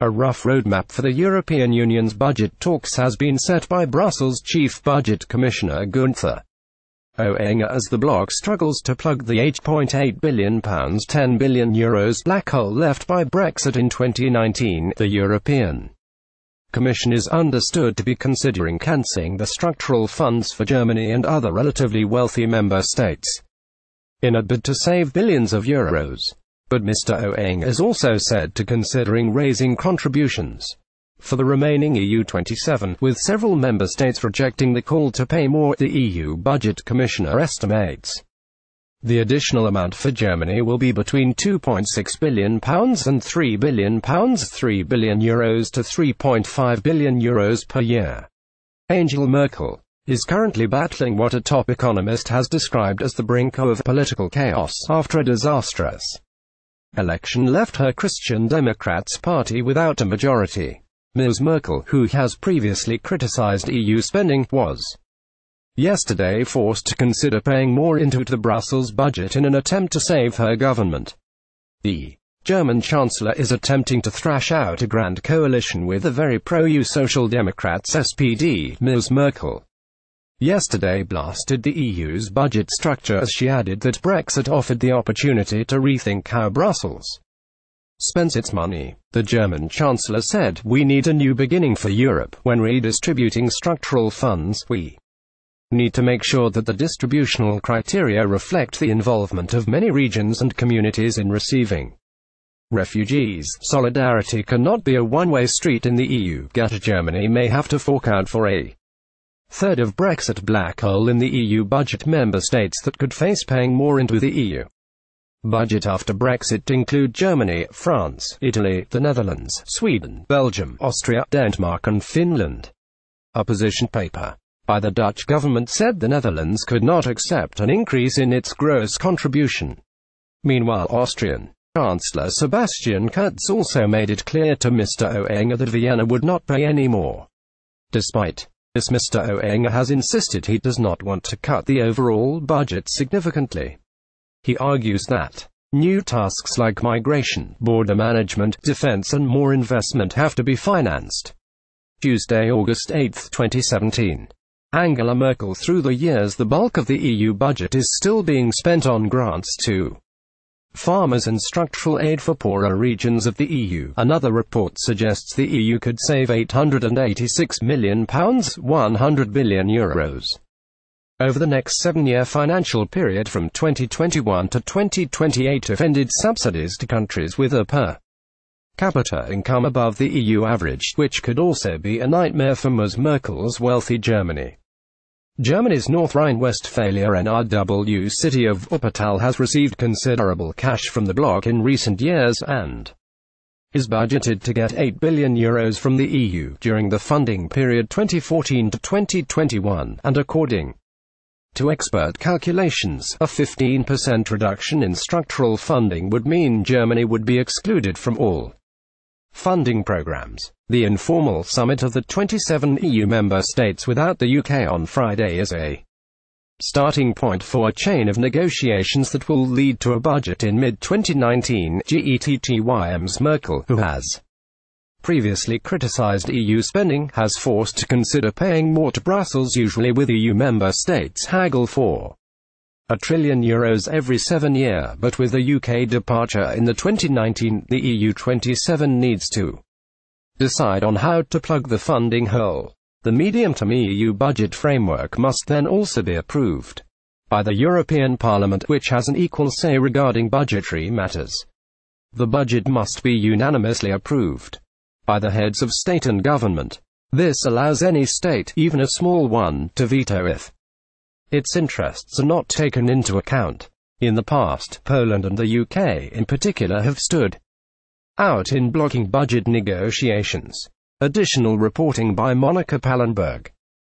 A rough roadmap for the European Union's budget talks has been set by Brussels Chief Budget Commissioner Gunther Oettinger as the bloc struggles to plug the £8.8 billion €10 billion black hole left by Brexit in 2019. The European Commission is understood to be considering cancelling the structural funds for Germany and other relatively wealthy member states in a bid to save billions of euros. But Mr Oettinger is also said to considering raising contributions for the remaining EU 27, with several member states rejecting the call to pay more. The EU Budget Commissioner estimates the additional amount for Germany will be between £2.6 billion and £3 billion, €3 billion to €3.5 billion per year. Angela Merkel is currently battling what a top economist has described as the brink of political chaos after a disastrous election left her Christian Democrats party without a majority. Ms. Merkel, who has previously criticized EU spending, was yesterday forced to consider paying more into the Brussels budget in an attempt to save her government. The German Chancellor is attempting to thrash out a grand coalition with the very pro-EU Social Democrats SPD. Ms. Merkel yesterday blasted the EU's budget structure as she added that Brexit offered the opportunity to rethink how Brussels spends its money. The German Chancellor said, "We need a new beginning for Europe. When redistributing structural funds, we need to make sure that the distributional criteria reflect the involvement of many regions and communities in receiving refugees. Solidarity cannot be a one-way street in the EU. Germany may have to fork out for a third of Brexit black hole in the EU budget. Member states that could face paying more into the EU budget after Brexit include Germany, France, Italy, the Netherlands, Sweden, Belgium, Austria, Denmark and Finland. A position paper by the Dutch government said the Netherlands could not accept an increase in its gross contribution. Meanwhile, Austrian Chancellor Sebastian Kurz also made it clear to Mr Oettinger that Vienna would not pay any more. Despite this, Mr Oettinger has insisted he does not want to cut the overall budget significantly. He argues that new tasks like migration, border management, defense and more investment have to be financed. Tuesday, August 8, 2017. Angela Merkel. Through the years, the bulk of the EU budget is still being spent on grants to farmers and structural aid for poorer regions of the EU. Another report suggests the EU could save £886 million, €100 billion, over the next 7-year financial period from 2021 to 2028 if ended subsidies to countries with a per capita income above the EU average, which could also be a nightmare for Ms. Merkel's wealthy Germany. Germany's North Rhine-Westphalia NRW city of Wuppertal has received considerable cash from the bloc in recent years, and is budgeted to get €8 billion from the EU during the funding period 2014 to 2021, and according to expert calculations, a 15% reduction in structural funding would mean Germany would be excluded from all funding programs. The informal summit of the 27 EU member states without the UK on Friday is a starting point for a chain of negotiations that will lead to a budget in mid-2019. Ms. Merkel, who has previously criticized EU spending, has forced to consider paying more to Brussels. Usually with EU member states haggle for €1 trillion every 7 years, but with the UK departure in the 2019, the EU 27 needs to decide on how to plug the funding hole. The medium-term EU budget framework must then also be approved by the European Parliament, which has an equal say regarding budgetary matters. The budget must be unanimously approved by the heads of state and government. This allows any state, even a small one, to veto if its interests are not taken into account. In the past, Poland and the UK in particular have stood out in blocking budget negotiations. Additional reporting by Monica Pallenberg.